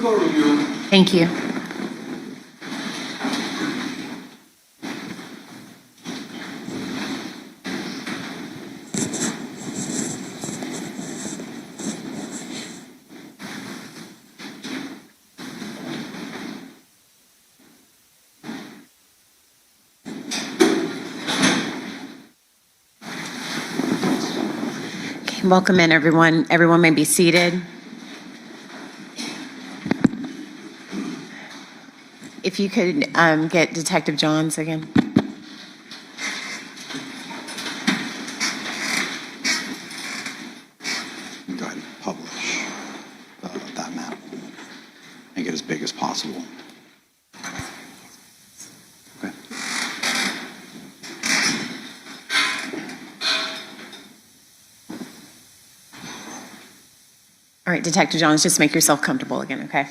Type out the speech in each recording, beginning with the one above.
call you. Thank you. Okay, welcome in, everyone. Everyone may be seated. If you could get Detective Johns again. Go ahead and publish that map. Make it as big as possible. Okay. All right, Detective Johns, just make yourself comfortable again, okay?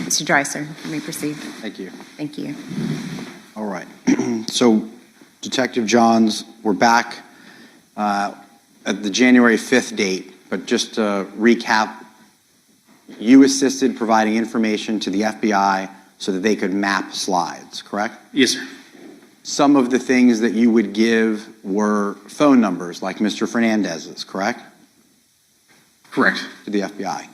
Mr. Dreicer, you may proceed. Thank you. Thank you. All right. So, Detective Johns, we're back at the January 5th date, but just to recap, you assisted providing information to the FBI so that they could map slides, correct? Yes, sir. Some of the things that you would give were phone numbers, like Mr. Fernandez's, correct? Correct. To the FBI.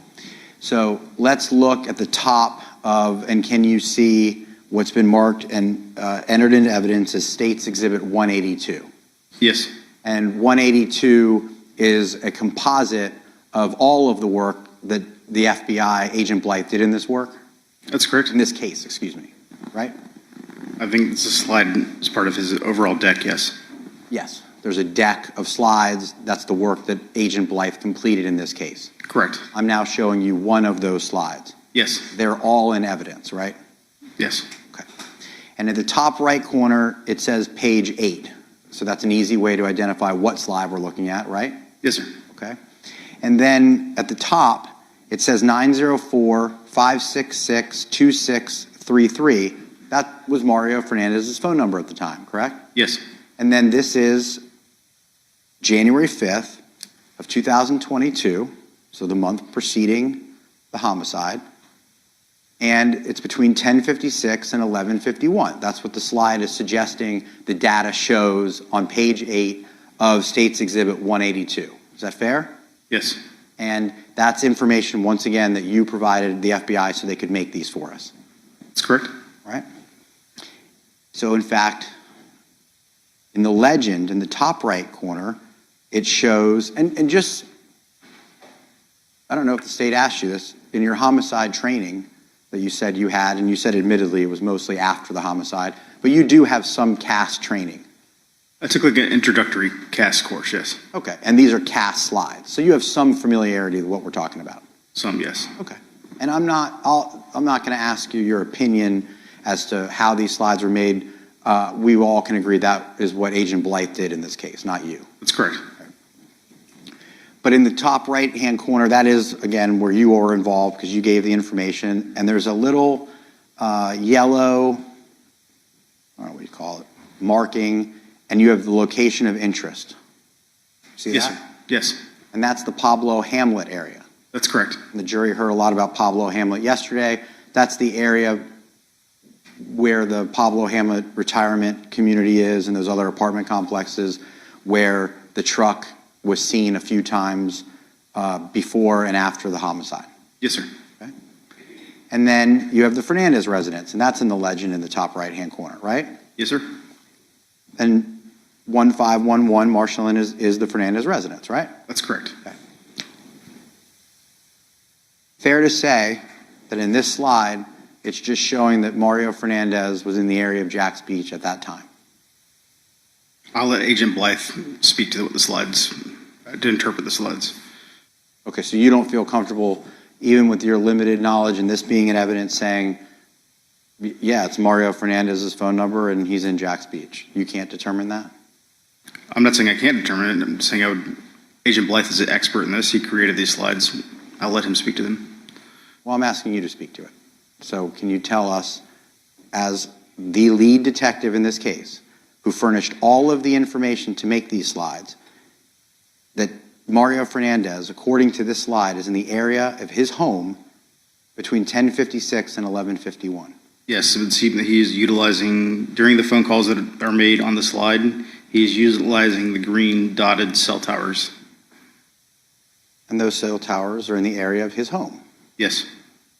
So let's look at the top of, and can you see what's been marked and entered into evidence as State's Exhibit 182? Yes. And 182 is a composite of all of the work that the FBI, Agent Blythe, did in this work? That's correct. In this case, excuse me, right? I think it's a slide as part of his overall deck, yes. Yes. There's a deck of slides. That's the work that Agent Blythe completed in this case. Correct. I'm now showing you one of those slides. Yes. They're all in evidence, right? Yes. Okay. And at the top right corner, it says page 8. So that's an easy way to identify what slide we're looking at, right? Yes, sir. Okay. And then at the top, it says 904-566-2633. That was Mario Fernandez's phone number at the time, correct? Yes. And then this is January 5th of 2022, so the month preceding the homicide. And it's between 10:56 and 11:51. That's what the slide is suggesting the data shows on page 8 of State's Exhibit 182. Is that fair? Yes. And that's information, once again, that you provided the FBI so they could make these for us. That's correct. Right? So, in fact, in the legend, in the top right corner, it shows, and just, I don't know if the state asked you this, in your homicide training that you said you had, and you said admittedly it was mostly after the homicide, but you do have some CAS training. I took like an introductory CAS course, yes. Okay, and these are CAS slides, so you have some familiarity with what we're talking about. Some, yes. Okay, and I'm not going to ask you your opinion as to how these slides were made. We all can agree that is what Agent Blythe did in this case, not you. That's correct. But in the top right-hand corner, that is, again, where you were involved because you gave the information, and there's a little yellow, I don't know what you call it, marking, and you have the location of interest. See Yes, that? sir. Yes. And that's the Pablo Hamlet area. That's correct. And the jury heard a lot about Pablo Hamlet yesterday. That's the area where the Pablo Hamlet retirement community is and those other apartment complexes where the truck was seen a few times before and after the homicide. Yes, sir. Okay. And then you have the Fernandez residence, and that's in the legend in the top right-hand corner, right? Yes, sir. And 1511 Marshall is the Fernandez residence, right? That's correct. Okay. Fair to say that in this slide, it's just showing that Mario Fernandez was in the area of Jack's Beach at that time. I'll let Agent Blythe speak to the slides, to interpret the slides. Okay, so you don't feel comfortable, even with your limited knowledge and this being in evidence, saying, yeah, it's Mario Fernandez's phone number and he's in Jack's Beach. You can't determine that? I'm not saying I can't determine it. I'm saying Agent Blythe is an expert in this. He created these slides. I'll let him speak to them. Well, I'm asking you to speak to it. So can you tell us, as the lead detective in this case, who furnished all of the information to make these slides, that Mario Fernandez, according to this slide, is in the area of his home between 10:56 and 11:51? Yes, it would seem that he is utilizing, during the phone calls that are made on the slide, he's utilizing the green dotted cell towers. And those cell towers are in the area of his home. Yes,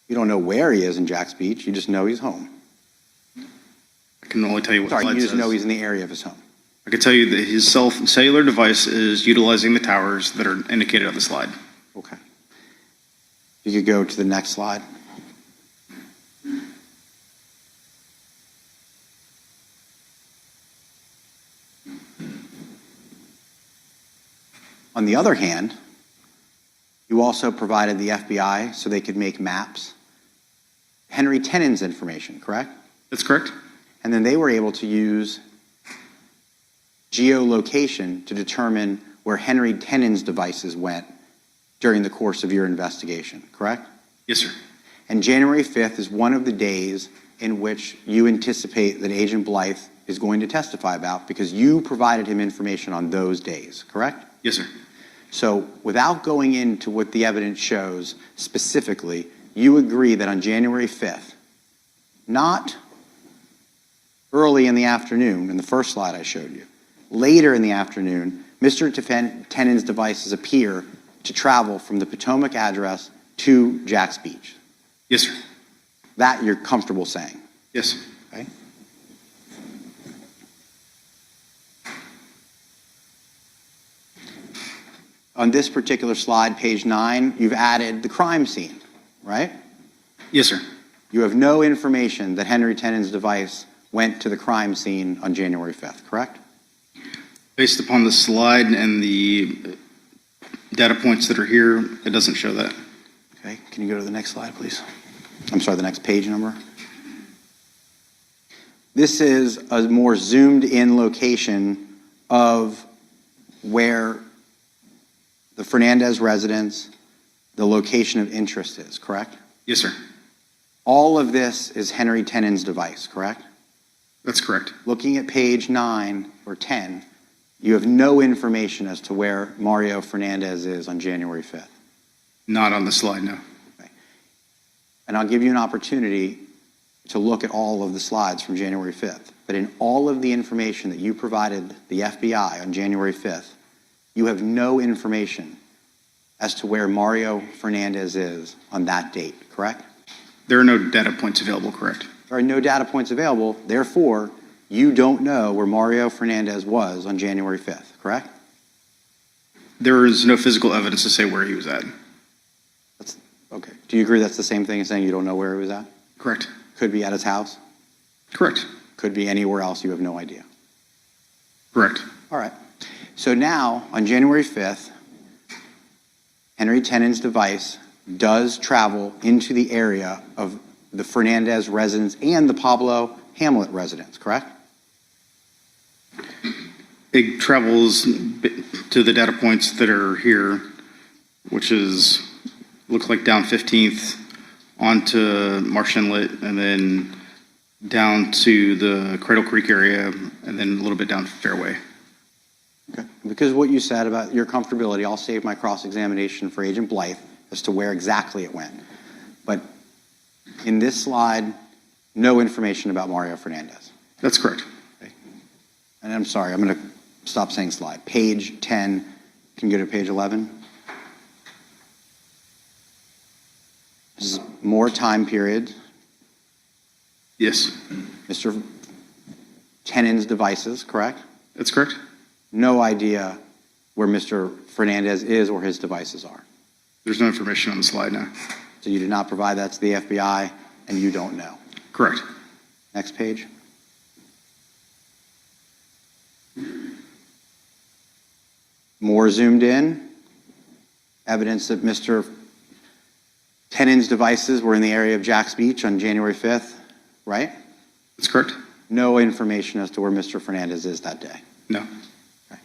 You don't know where he is in Jack's Beach, you just know he's home. I can only tell you what the Sorry, slide you just says. know he's in the area of his home. I can tell you that his cellular device is utilizing the towers that are indicated on the slide. Okay. You could go to the next slide. On the other hand, you also provided the FBI so they could make maps. Henry Tenon's information, correct? That's correct? And then they were able to use geolocation to determine where Henry Tenon's devices went during the course of your investigation, correct? Yes, sir. And January 5th is one of the days in which you anticipate that Agent Blythe is going to testify about because you provided him information on those days, correct? Yes, sir. So without going into what the evidence shows specifically, you agree that on January 5th, not early in the afternoon in the first slide I showed you, later in the afternoon, Mr. Tenon's devices appear to travel from the Potomac address to Jack's Beach. Yes, sir. That you're comfortable saying, Yes. okay? On this particular slide, page 9, you've added the crime scene, right? Yes, sir. You have no information that Henry Tenon's device went to the crime scene on January 5th, correct? Based upon the slide and the data points that are here, it doesn't show that. Okay, can you go to the next slide, please? I'm sorry, the next page number. This is a more zoomed in location of where the Fernandez residence, the location of interest is, correct? Yes, sir. All of this is Henry Tenon's device, correct? That's correct. Looking at page 9 or 10, you have no information as to where Mario Fernandez is on January 5th. Not on the slide, no. Okay. And I'll give you an opportunity to look at all of the slides from January 5th. But in all of the information that you provided the FBI on January 5th, you have no information as to where Mario Fernandez is on that date, correct? There are no data points available, correct? There are no data points available, therefore, you don't know where Mario Fernandez was on January 5th, correct? There is no physical evidence to say where he was at. Okay. Do you agree that's the same thing as saying you don't know where he was at? Correct. Could be at his house. Correct. Could be anywhere else, you have no idea. Correct. All right. So now, on January 5th, Henry Tenon's device does travel into the area of the Fernandez residence and the Pablo Hamlet residence, correct? It travels to the data points that are here, which is, looks like down 15th onto Marsh Inlet and then down to the Cradle Creek area and then a little bit down Fairway. Okay. Because of what you said about your comfortability, I'll save my cross-examination for Agent Blythe as to where exactly it went. But in this slide, no information about Mario Fernandez. That's correct. Okay. And I'm sorry, I'm going to stop saying slide. Page 10, can you go to page 11? This is more time period. Yes. Mr. Tenon's devices, correct? That's correct. No idea where Mr. Fernandez is or his devices are. There's no information on the slide now. So you did not provide that to the FBI, and you don't know. Correct. Next page. More zoomed in. Evidence that Mr. Tenon's devices were in the area of Jack's Beach on January 5th, right? That's correct. No information as to where Mr. Fernandez is that day. No. Okay.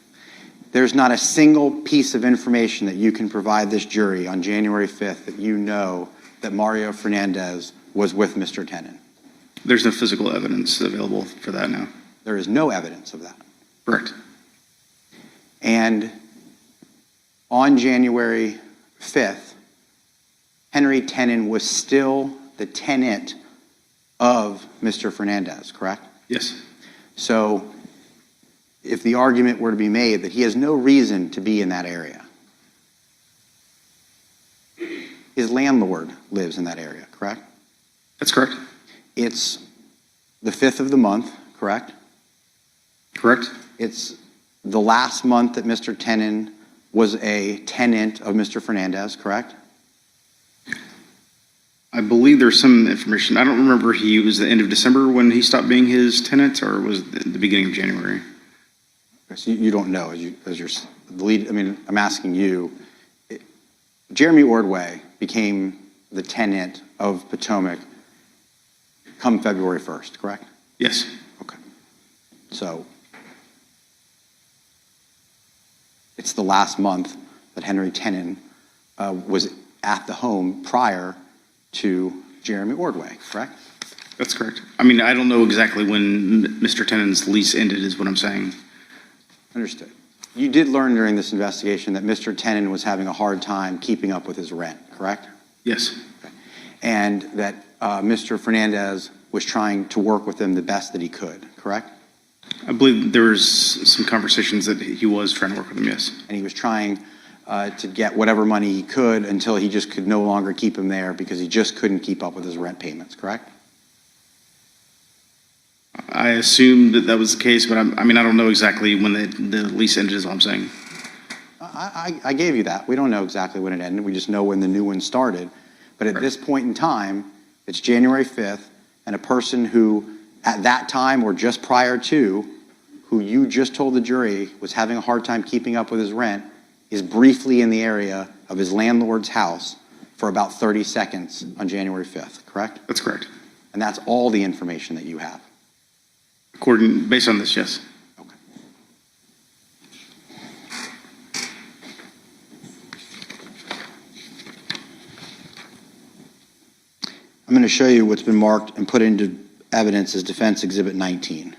There's not a single piece of information that you can provide this jury on January 5th that you know that Mario Fernandez was with Mr. Tenon. There's no physical evidence available for that now. There is no evidence of that. Correct. And on January 5th, Henry Tenon was still the tenant of Mr. Fernandez, correct? Yes. So if the argument were to be made that he has no reason to be in that area, his landlord lives in that area, correct? That's correct. It's the 5th of the month, correct? Correct. It's the last month that Mr. Tenon was a tenant of Mr. Fernandez, correct? I believe there's some information. I don't remember he was the end of December when he stopped being his tenant, or was it the beginning of January? So you don't know as you're the lead. I mean, I'm asking you. Jeremy Ordway became the tenant of Potomac come February 1st, correct? Yes. Okay. So it's the last month that Henry Tenon was at the home prior to Jeremy Ordway, correct? That's correct. I mean, I don't know exactly when Mr. Tenon's lease ended, is what I'm saying. Understood. You did learn during this investigation that Mr. Tenon was having a hard time keeping up with his rent, correct? Yes. Okay. And that Mr. Fernandez was trying to work with him the best that he could, correct? I believe there was some conversations that he was trying to work with him, yes. And he was trying to get whatever money he could until he just could no longer keep him there because he just couldn't keep up with his rent payments, correct? I assumed that was the case, but I mean, I don't know exactly when the lease ended, is all I'm saying. I gave you that. We don't know exactly when it ended. We just know when the new one started. But at this point in time, it's January 5th, and a person who at that time or just prior to, who you just told the jury was having a hard time keeping up with his rent, is briefly in the area of his landlord's house for about 30 seconds on January 5th, correct? That's correct. And that's all the information that you have. Based on this, yes. Okay. I'm going to show you what's been marked and put into evidence as Defense Exhibit 19.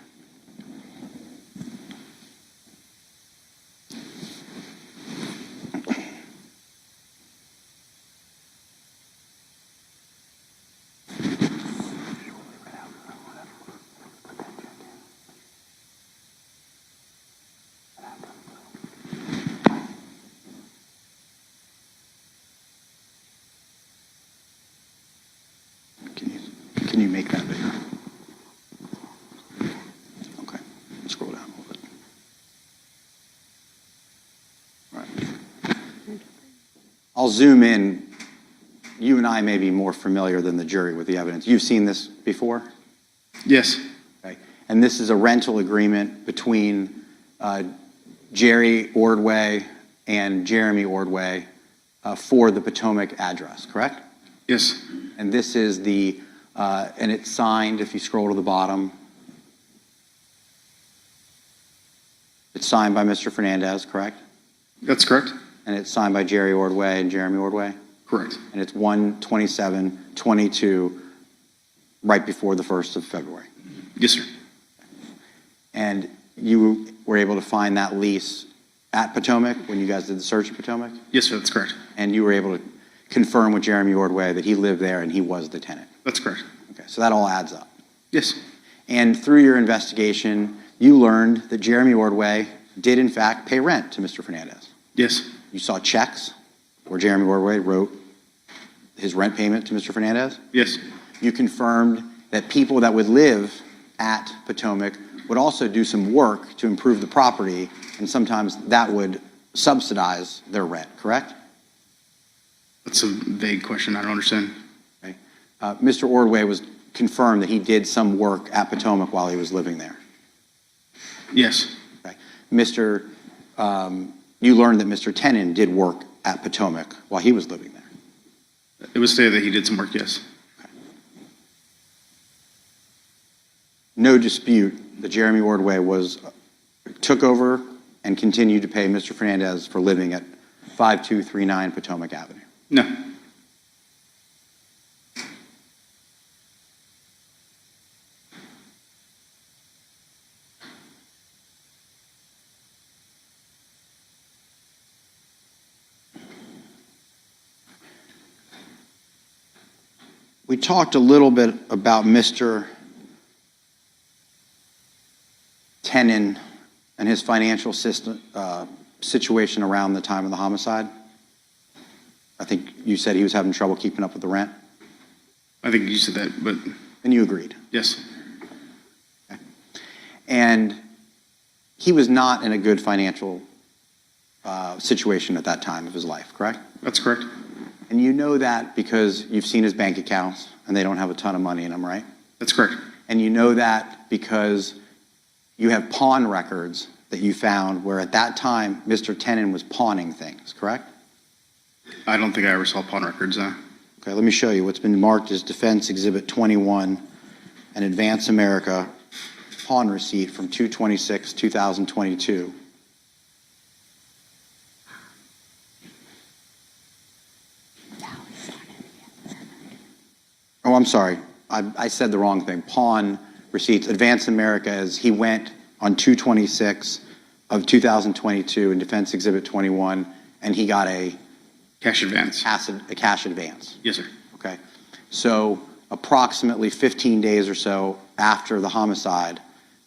Can you make that bigger? Okay, scroll down a little bit. All right. I'll zoom in. You and I may be more familiar than the jury with the evidence. You've seen this before? Yes. Okay. And this is a rental agreement between Jerry Ordway and Jeremy Ordway for the Potomac address, correct? Yes. And this is the, and it's signed, if you scroll to the bottom. It's signed by Mr. Fernandez, correct? That's correct. And it's signed by Jerry Ordway and Jeremy Ordway? Correct. And it's 1/27/22, right before the 1st of February. Yes, sir. And you were able to find that lease at Potomac when you guys did the search at Potomac? Yes, sir, that's correct. And you were able to confirm with Jeremy Ordway that he lived there and he was the tenant? That's correct. Okay, so that all adds up. Yes. And through your investigation, you learned that Jeremy Ordway did in fact pay rent to Mr. Fernandez. Yes. You saw checks where Jeremy Ordway wrote his rent payment to Mr. Fernandez? Yes. You confirmed that people that would live at Potomac would also do some work to improve the property, and sometimes that would subsidize their rent, correct? That's a vague question. I don't understand. Okay. Mr. Ordway was confirmed that he did some work at Potomac while he was living there. Yes. Okay. You learned that Mr. Tenon did work at Potomac while he was living there. It was stated that he did some work, yes. Okay. No dispute that Jeremy Ordway took over and continued to pay Mr. Fernandez for living at 5239 Potomac Avenue. No. We talked a little bit about Mr. Tenon and his financial situation around the time of the homicide. I think you said he was having trouble keeping up with the rent, I think you said that, but and you agreed. yes, Okay. And he was not in a good financial situation at that time of his life, correct? that's correct. And you know that because you've seen his bank accounts, and they don't have a ton of money in them, right? That's correct. And you know that because you have pawn records that you found where at that time Mr. Tenon was pawning things, correct? I don't think I ever saw pawn records. Okay, let me show you. What's been marked as Defense Exhibit 21, an Advance America pawn receipt from 2/26/2022. Oh, I'm sorry. I said the wrong thing. Pawn receipts. Advance America is he went on 2/26/2022 in Defense Exhibit 21, and he got a Cash advance. cash advance. Yes, sir. Okay. So approximately 15 days or so after the homicide,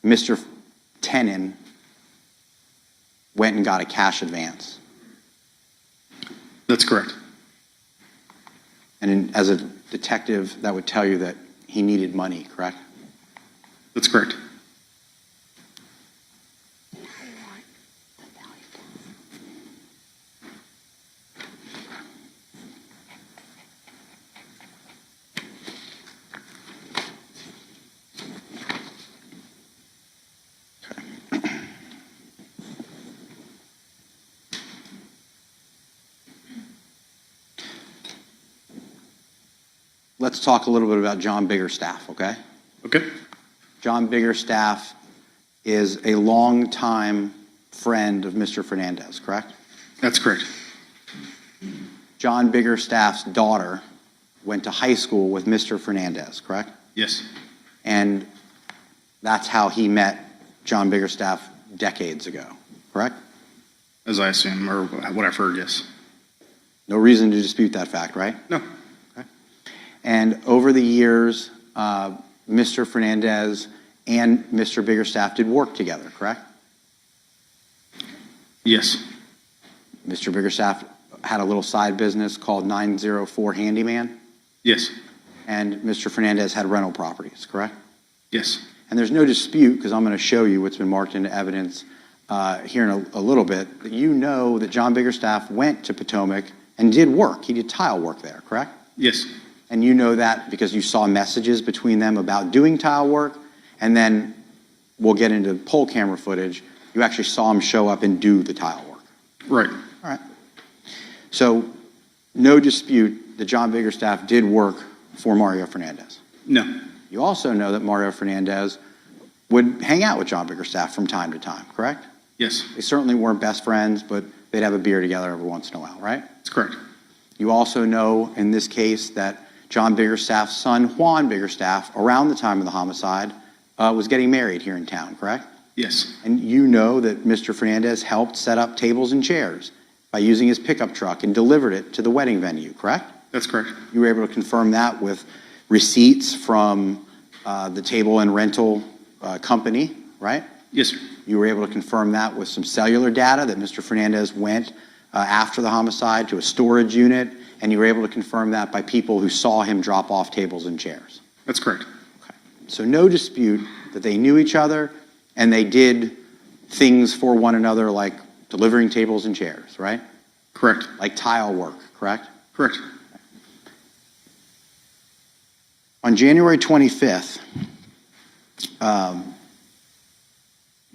Mr. Tenon went and got a cash advance. That's correct. And as a detective, that would tell you that he needed money, correct? That's correct. Let's talk a little bit about John Biggerstaff, okay? Okay. John Biggerstaff is a longtime friend of Mr. Fernandez, correct? That's correct. John Biggerstaff's daughter went to high school with Mr. Fernandez, correct? Yes. And that's how he met John Biggerstaff decades ago, correct? As I assume, or what I've heard, yes. No reason to dispute that fact, right? No. And over the years, Mr. Fernandez and Mr. Biggerstaff did work together, correct? Yes. Mr. Biggerstaff had a little side business called 904 Handyman, Yes. and Mr. Fernandez had rental properties, correct? Yes. And there's no dispute, because I'm going to show you what's been marked into evidence here in a little bit, that you know that John Biggerstaff went to Potomac and did work. He did tile work there, correct? Yes. And you know that because you saw messages between them about doing tile work, and then we'll get into poll camera footage. You actually saw him show up and do the tile work. Right. All right. So no dispute that John Biggerstaff did work for Mario Fernandez. No. You also know that Mario Fernandez would hang out with John Biggerstaff from time to time, correct? Yes. They certainly weren't best friends, but they'd have a beer together every once in a while, right? That's correct. You also know in this case that John Biggerstaff's son, Juan Biggerstaff, around the time of the homicide, was getting married here in town, correct? Yes. And you know that Mr. Fernandez helped set up tables and chairs by using his pickup truck and delivered it to the wedding venue, correct? That's correct. You were able to confirm that with receipts from the table and rental company, right? Yes, sir. You were able to confirm that with some cellular data that Mr. Fernandez went after the homicide to a storage unit, and you were able to confirm that by people who saw him drop off tables and chairs. That's correct. Okay. So no dispute that they knew each other and they did things for one another like delivering tables and chairs, right? Correct. Like tile work, correct? Correct. On January 25th,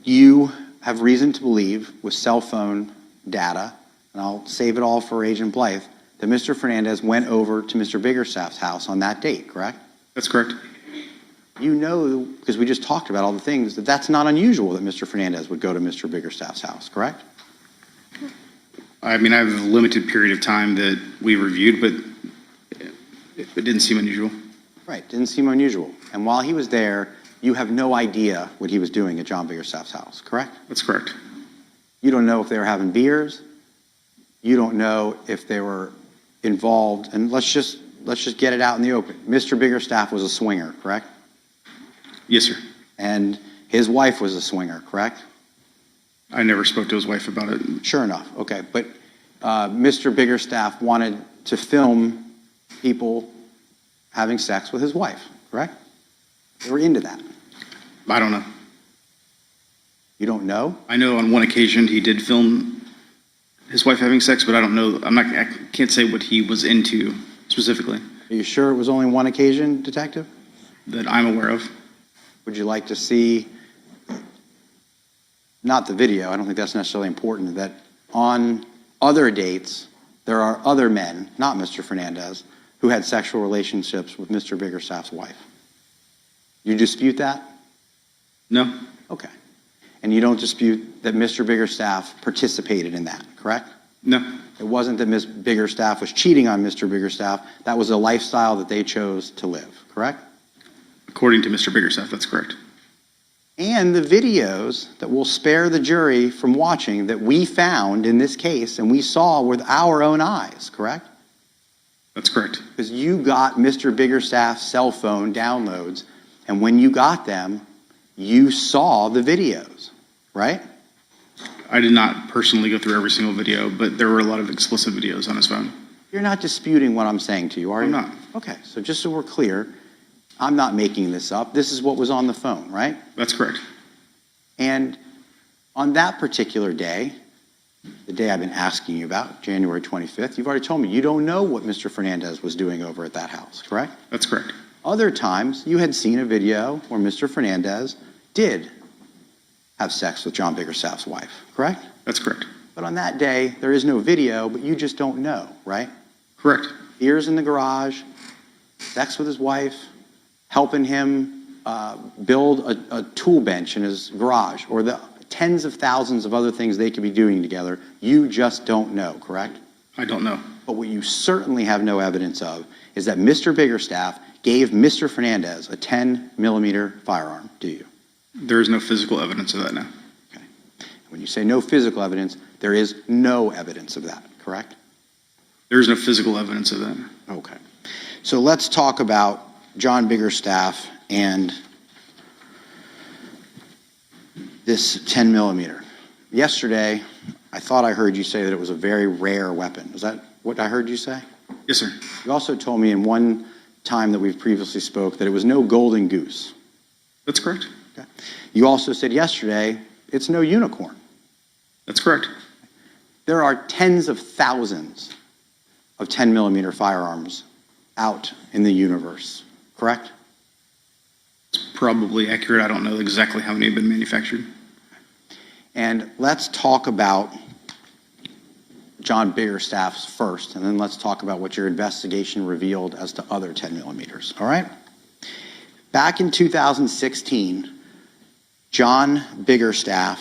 you have reason to believe with cell phone data, and I'll save it all for Agent Blythe, that Mr. Fernandez went over to Mr. Biggerstaff's house on that date, correct? That's correct. You know, because we just talked about all the things, that that's not unusual that Mr. Fernandez would go to Mr. Biggerstaff's house, correct? I mean, I have a limited period of time that we reviewed, but it didn't seem unusual. Right, didn't seem unusual. And while he was there, you have no idea what he was doing at John Biggerstaff's house, correct? That's correct. You don't know if they were having beers. You don't know if they were involved. And let's just let's just get it out in the open. Mr. Biggerstaff was a swinger, correct? Yes, sir. And his wife was a swinger, correct? I never spoke to his wife about it. Sure enough, okay. But Mr. Biggerstaff wanted to film people having sex with his wife, correct? They were into that. I don't know. You don't know? I know on one occasion he did film his wife having sex, but I don't know. I can't say what he was into specifically Are you sure it was only one occasion, Detective? that I'm aware of. Would you like to see, not the video, I don't think that's necessarily important, that on other dates, there are other men, not Mr. Fernandez, who had sexual relationships with Mr. Biggerstaff's wife. You dispute that? No, Okay. And you don't dispute that Mr. Biggerstaff participated in that, correct? no, It wasn't that Ms. Biggerstaff was cheating on Mr. Biggerstaff. That was a lifestyle that they chose to live, correct? according to Mr. Biggerstaff, that's correct. And the videos that will spare the jury from watching that we found in this case and we saw with our own eyes, correct? That's correct. Because you got Mr. Biggerstaff's cell phone downloads, and when you got them, you saw the videos, right? I did not personally go through every single video, but there were a lot of explicit videos on his phone. You're not disputing what I'm saying to you, are you? I'm not. Okay, so just so we're clear, I'm not making this up. This is what was on the phone, right? That's correct. And on that particular day, the day I've been asking you about, January 25th, you've already told me you don't know what Mr. Fernandez was doing over at that house, correct? That's correct. Other times, you had seen a video where Mr. Fernandez did have sex with John Biggerstaff's wife, correct? That's correct. But on that day, there is no video, but you just don't know, right? Correct. Ears in the garage, sex with his wife, helping him build a tool bench in his garage, or the tens of thousands of other things they could be doing together. You just don't know, correct? I don't know. But what you certainly have no evidence of is that Mr. Biggerstaff gave Mr. Fernandez a 10-millimeter firearm, do you? There is no physical evidence of that now. Okay. When you say no physical evidence, there is no evidence of that, correct? There is no physical evidence of that. Okay. So let's talk about John Biggerstaff and this 10-millimeter. Yesterday, I thought I heard you say that it was a very rare weapon. Is that what I heard you say? Yes, sir. You also told me in one time that we've previously spoke that it was no golden goose. That's correct. Okay. You also said yesterday it's no unicorn. That's correct. There are tens of thousands of 10-millimeter firearms out in the universe, correct? It's probably accurate. I don't know exactly how many have been manufactured. And let's talk about John Biggerstaff's first, and then let's talk about what your investigation revealed as to other 10-millimeters, all right? Back in 2016, John Biggerstaff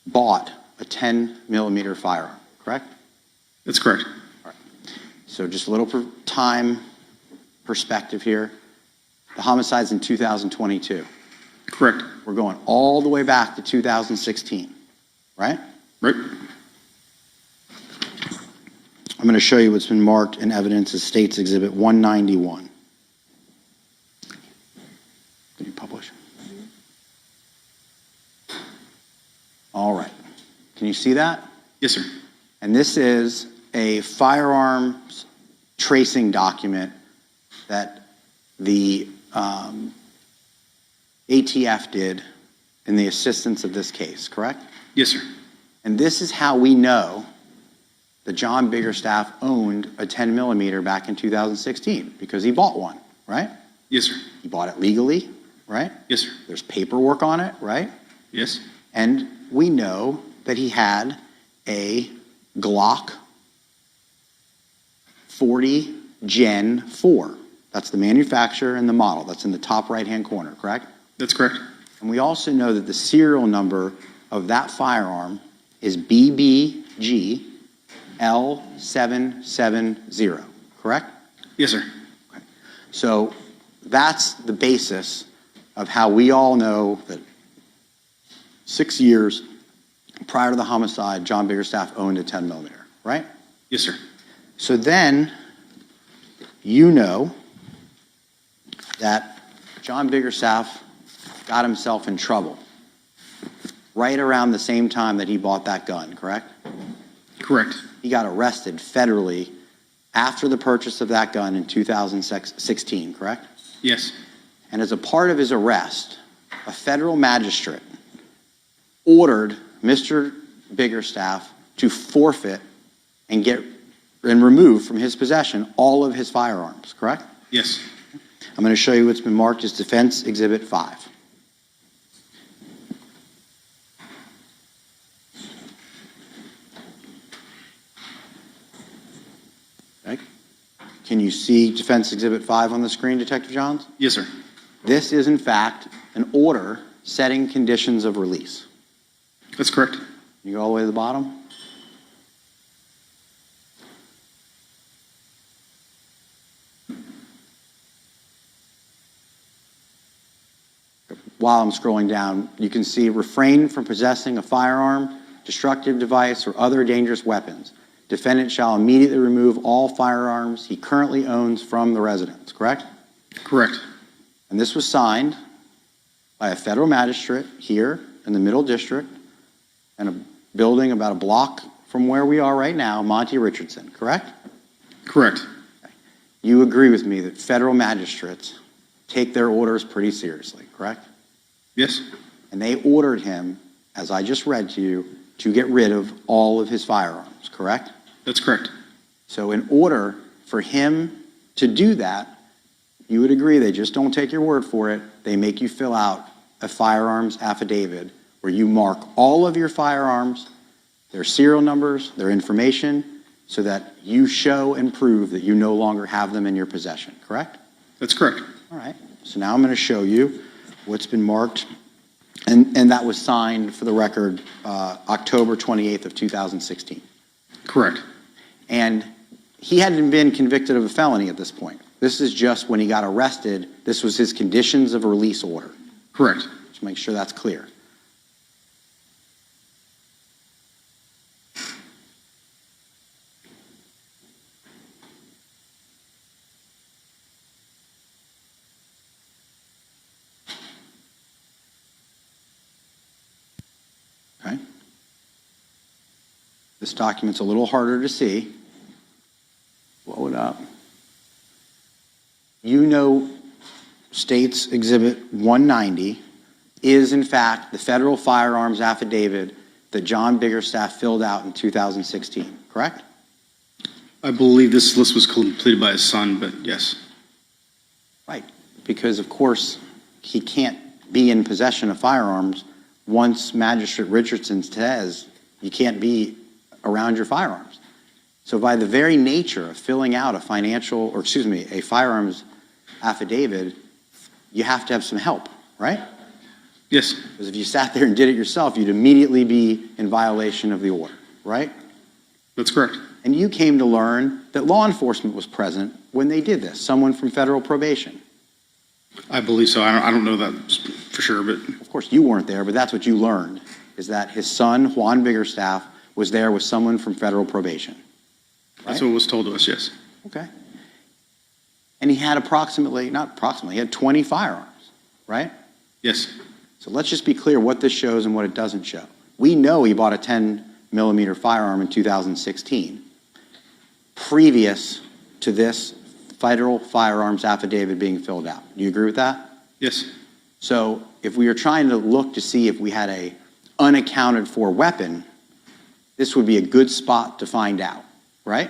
bought a 10-millimeter firearm, correct? That's correct. All right. So just a little time perspective here. The homicide's in 2022. Correct. We're going all the way back to 2016, right? Right. I'm going to show you what's been marked in evidence as State's Exhibit 191. Did you publish? All right. Can you see that? Yes, sir. And this is a firearms tracing document that the ATF did in the assistance of this case, correct? Yes, sir. And this is how we know that John Biggerstaff owned a 10-millimeter back in 2016, because he bought one, right? Yes, sir. He bought it legally, right? Yes, sir. There's paperwork on it, right? Yes. And we know that he had a Glock 40 Gen 4. That's the manufacturer and the model. That's in the top right-hand corner, correct? That's correct. And we also know that the serial number of that firearm is BBG L770, correct? Yes, sir. Okay. So that's the basis of how we all know that 6 years prior to the homicide, John Biggerstaff owned a 10-millimeter, right? Yes, sir. So then, you know that John Biggerstaff got himself in trouble right around the same time that he bought that gun, correct? Correct. He got arrested federally after the purchase of that gun in 2016, correct? Yes. And as a part of his arrest, a federal magistrate ordered Mr. Biggerstaff to forfeit and remove from his possession all of his firearms, correct? Yes. I'm going to show you what's been marked as Defense Exhibit 5. Okay. Can you see Defense Exhibit 5 on the screen, Detective Johns? Yes, sir. This is, in fact, an order setting conditions of release. That's correct. You go all the way to the bottom. While I'm scrolling down, you can see refrain from possessing a firearm, destructive device, or other dangerous weapons. Defendant shall immediately remove all firearms he currently owns from the residence, correct? Correct. And this was signed by a federal magistrate here in the Middle District in a building about a block from where we are right now, Monty Richardson, correct? Correct. You agree with me that federal magistrates take their orders pretty seriously, correct? Yes. And they ordered him, as I just read to you, to get rid of all of his firearms, correct? That's correct. So in order for him to do that, you would agree they just don't take your word for it. They make you fill out a firearms affidavit where you mark all of your firearms, their serial numbers, their information, so that you show and prove that you no longer have them in your possession, correct? That's correct. All right. So now I'm going to show you what's been marked, and that was signed, for the record, October 28th of 2016. Correct. And he hadn't been convicted of a felony at this point. This is just when he got arrested. This was his conditions of release order. Correct. Just make sure that's clear. Okay. This document's a little harder to see. Blow it up. You know, State's Exhibit 190 is, in fact, the federal firearms affidavit that John Biggerstaff filled out in 2016, correct? I believe this list was completed by his son, but yes. Right, because of course he can't be in possession of firearms once Magistrate Richardson says you can't be around your firearms. So by the very nature of filling out a firearms affidavit, you have to have some help, right? Yes. Because if you sat there and did it yourself, you'd immediately be in violation of the order, right? That's correct. And you came to learn that law enforcement was present when they did this, someone from federal probation. I believe so. I don't know that for sure, but Of course, you weren't there, but that's what you learned, is that his son, Juan Biggerstaff, was there with someone from federal probation. that's what was told to us, yes. Okay. And he had he had 20 firearms, right? Yes. So let's just be clear what this shows and what it doesn't show. We know he bought a 10-millimeter firearm in 2016, previous to this federal firearms affidavit being filled out. Do you agree with that? Yes. So if we were trying to look to see if we had a unaccounted for weapon, this would be a good spot to find out, right?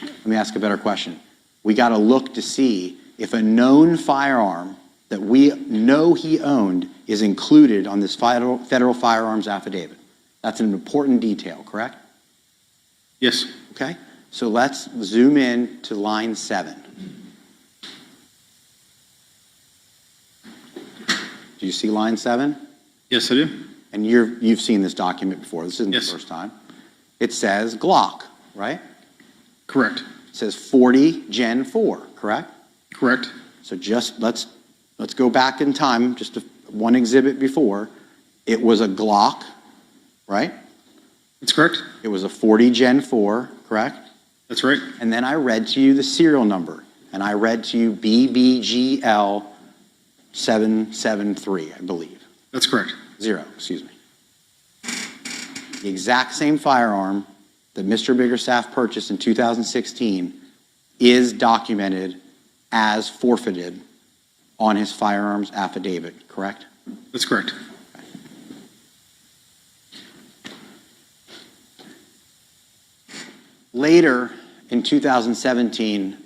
Let me ask a better question. We got to look to see if a known firearm that we know he owned is included on this federal firearms affidavit. That's an important detail, correct? Yes. Okay, so let's zoom in to line 7. Do you see line 7? Yes, I do. And you've seen this document before. This isn't Yes. the first time. It says Glock, right? Correct. It says 40 Gen 4, correct? Correct. So just let's go back in time, just one exhibit before. It was a Glock, right? That's correct. It was a 40 Gen 4, correct? That's right. And then I read to you the serial number, and I read to you BBGL 773, I believe. That's correct. Excuse me. The exact same firearm that Mr. Biggerstaff purchased in 2016 is documented as forfeited on his firearms affidavit, correct? That's correct. Later, in 2017,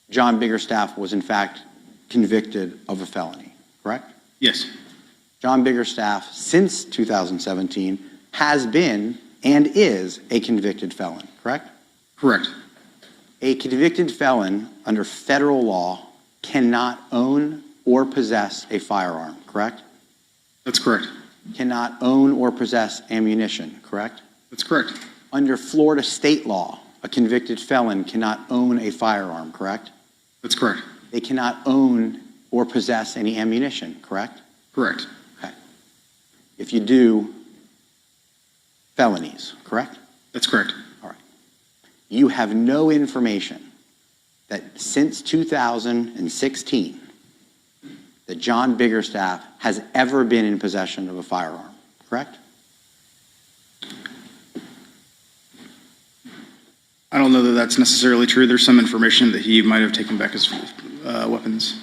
John Biggerstaff was in fact convicted of a felony, correct? Yes. John Biggerstaff, since 2017, has been and is a convicted felon, correct? Correct. A convicted felon under federal law cannot own or possess a firearm, correct? That's correct. Cannot own or possess ammunition, correct? That's correct. Under Florida state law, a convicted felon cannot own a firearm, correct? That's correct. They cannot own or possess any ammunition, correct? Correct. Okay. If you do, felonies, correct? That's correct. All right. You have no information that since 2016 that John Biggerstaff has ever been in possession of a firearm, correct? I don't know that that's necessarily true. There's some information that he might have taken back his weapons.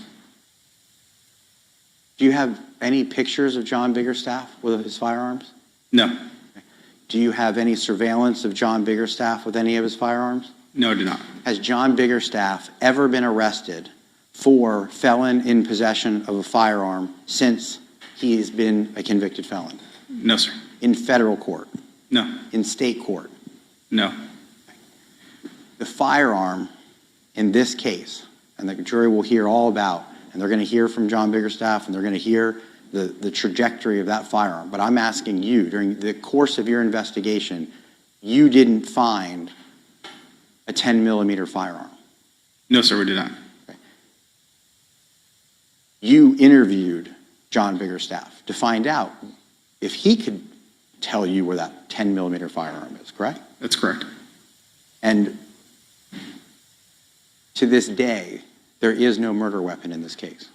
Do you have any pictures of John Biggerstaff with his firearms? No. Do you have any surveillance of John Biggerstaff with any of his firearms? No, I do not. Has John Biggerstaff ever been arrested for felon in possession of a firearm since he has been a convicted felon? No, sir. In federal court? No. In state court? No. The firearm in this case, and the jury will hear all about, and they're going to hear from John Biggerstaff, and they're going to hear the trajectory of that firearm. But I'm asking you, during the course of your investigation, you didn't find a 10 millimeter firearm? No, sir, we did not. Okay. You interviewed John Biggerstaff to find out if he could tell you where that 10 millimeter firearm is, correct? That's correct. And to this day, there is no murder weapon in this case.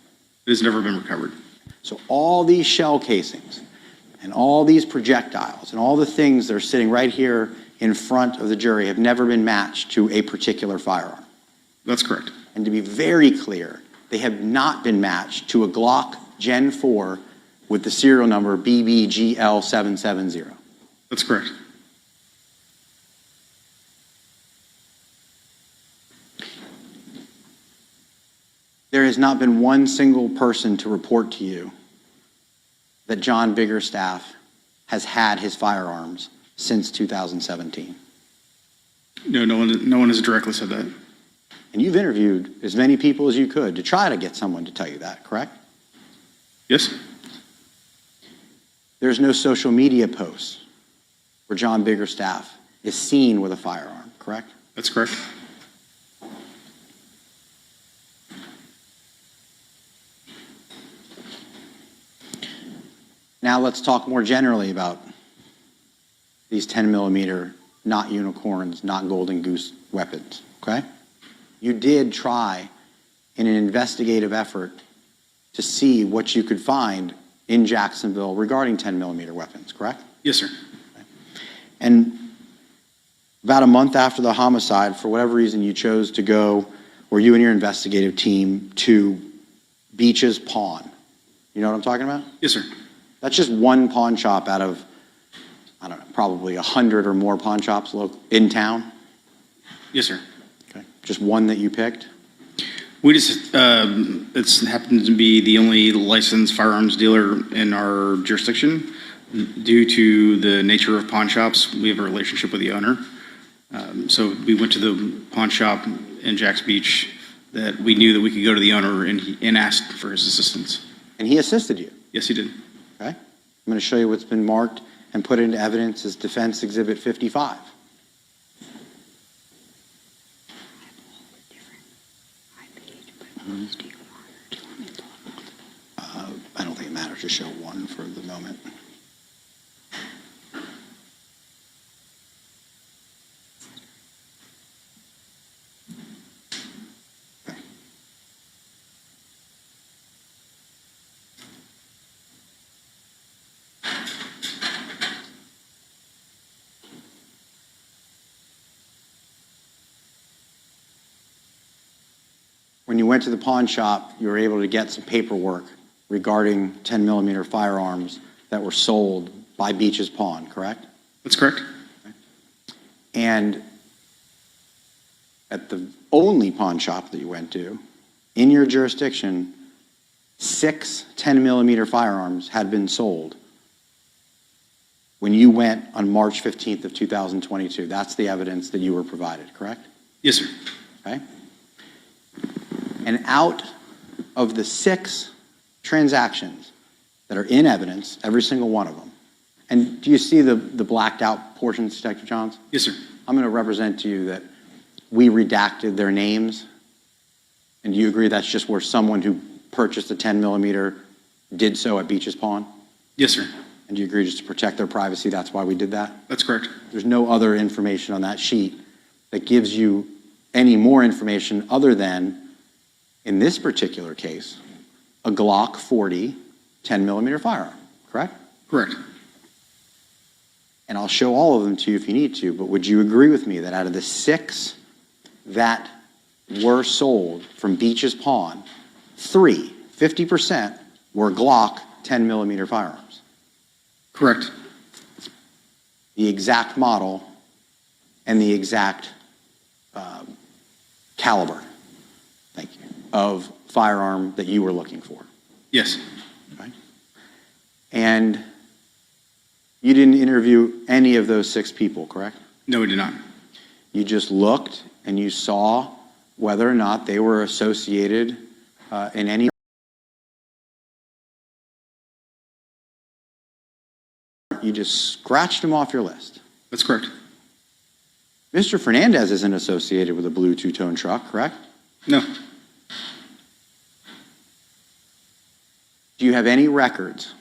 It has never been recovered. So all these shell casings and all these projectiles and all the things that are sitting right here in front of the jury have never been matched to a particular firearm. That's correct. And to be very clear, they have not been matched to a Glock Gen 4 with the serial number BBGL770. That's correct. There has not been one single person to report to you that John Biggerstaff has had his firearms since 2017. No, no one has directly said that. And you've interviewed as many people as you could to try to get someone to tell you that, correct? Yes? There's no social media posts where John Biggerstaff is seen with a firearm, correct? That's correct. Now let's talk more generally about these 10 millimeter, not unicorns, not golden goose weapons, okay? You did try in an investigative effort to see what you could find in Jacksonville regarding 10 millimeter weapons, correct? Yes, sir. And about a month after the homicide, for whatever reason, you chose to go, or you and your investigative team, to Beach's Pawn. You know what I'm talking about? Yes, sir. That's just one pawn shop out of, I don't know, probably 100 or more pawn shops in town. Yes, sir. Okay. Just one that you picked? We just, it's happened to be the only licensed firearms dealer in our jurisdiction. Due to the nature of pawn shops, we have a relationship with the owner. So we went to the pawn shop in Jack's Beach that we knew that we could go to the owner and ask for his assistance. And he assisted you? Yes, he did. Okay. I'm going to show you what's been marked and put into evidence as Defense Exhibit 55. I don't think it matters to show one for the moment. when you went to the pawn shop, you were able to get some paperwork regarding 10mm firearms that were sold by Beach's Pawn, correct? That's correct. And at the only pawn shop that you went to, in your jurisdiction, 6 10mm firearms had been sold when you went on March 15th of 2022. That's the evidence that you were provided, correct? Yes, sir. Okay. And out of the 6 transactions that are in evidence, every single one of them, and do you see the blacked out portions, Detective Johns? Yes, sir. I'm going to represent to you that we redacted their names. And do you agree that's just where someone who purchased a 10mm did so at Beach's Pawn? Yes, sir. And do you agree just to protect their privacy, that's why we did that? That's correct. There's no other information on that sheet that gives you any more information other than, in this particular case, a Glock 40 10mm firearm, correct? Correct. And I'll show all of them to you if you need to, but would you agree with me that out of the 6 that were sold from Beach's Pawn, 3, 50%, were Glock 10mm firearms? Correct. The exact model and the exact caliber, thank you, of firearm that you were looking for. Yes. Okay. And you didn't interview any of those 6 people, correct? No, we did not. You just looked and you saw whether or not they were associated in any. You just scratched them off your list. That's correct. Mr. Fernandez isn't associated with a blue two-tone truck, correct? No. Do you have any records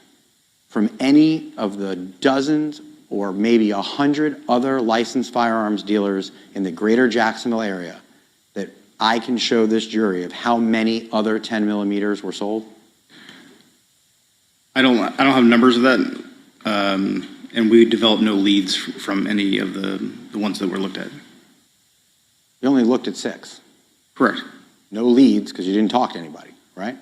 from any of the dozens or maybe 100 other licensed firearms dealers in the greater Jacksonville area that I can show this jury of how many other 10mm were sold? I don't have numbers of that, and we developed no leads from any of the ones that were looked at. You only looked at 6. Correct. No leads because you didn't talk to anybody, right?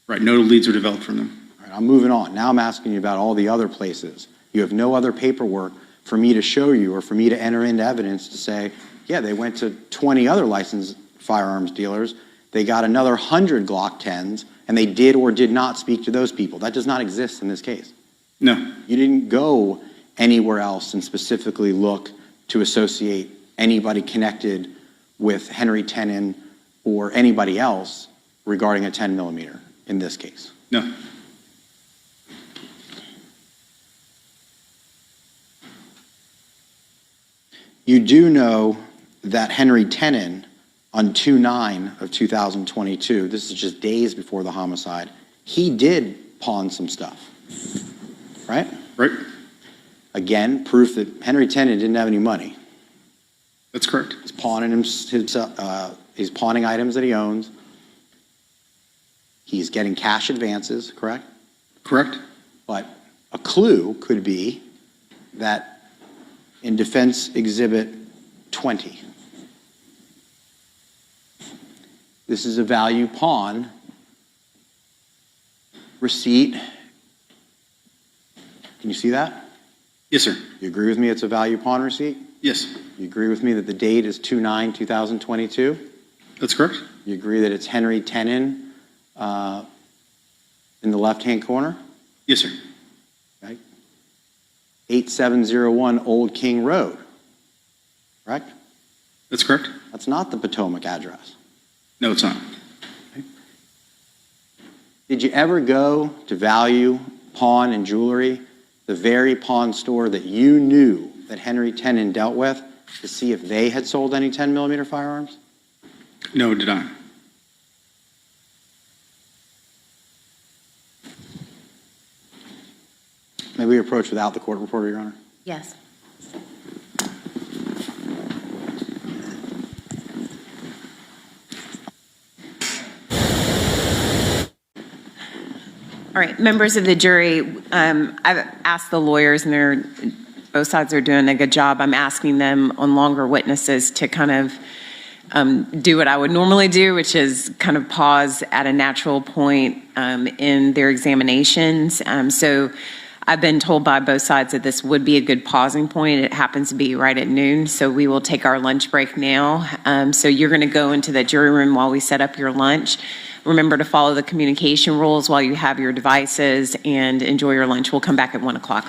Right. No leads were developed from them. All right, I'm moving on. Now I'm asking you about all the other places. You have no other paperwork for me to show you or for me to enter into evidence to say, yeah, they went to 20 other licensed firearms dealers, they got another 100 Glock 10s, and they did or did not speak to those people. That does not exist in this case. No. You didn't go anywhere else and specifically look to associate anybody connected with Henry Tenon or anybody else regarding a 10mm in this case. No. You do know that Henry Tenon, on 2/9 of 2022, this is just days before the homicide, he did pawn some stuff, right? Right. Again, proof that Henry Tenon didn't have any money. That's correct. He's pawning he's pawning items that he owns. He's getting cash advances, correct? Correct. But a clue could be that in Defense Exhibit 20, this is a value pawn receipt. Can you see that? Yes, sir. You agree with me it's a value pawn receipt? Yes. You agree with me that the date is 2/9/2022? That's correct. You agree that it's Henry Tenon in the left-hand corner? Yes, sir. Right? 8701 Old King Road, correct? That's correct. That's not the Potomac address. No, it's not. Did you ever go to Value Pawn and Jewelry, the very pawn store that you knew that Henry Tenon dealt with, to see if they had sold any 10mm firearms? No, it did not. May we approach without the court reporter, Your Honor? Yes. All right, members of the jury, I've asked the lawyers, and both sides are doing a good job. I'm asking them on longer witnesses to kind of do what I would normally do, which is kind of pause at a natural point in their examinations. So I've been told by both sides that this would be a good pausing point. It happens to be right at noon, so we will take our lunch break now. So you're going to go into the jury room while we set up your lunch. Remember to follow the communication rules while you have your devices and enjoy your lunch. We'll come back at 1 o'clock.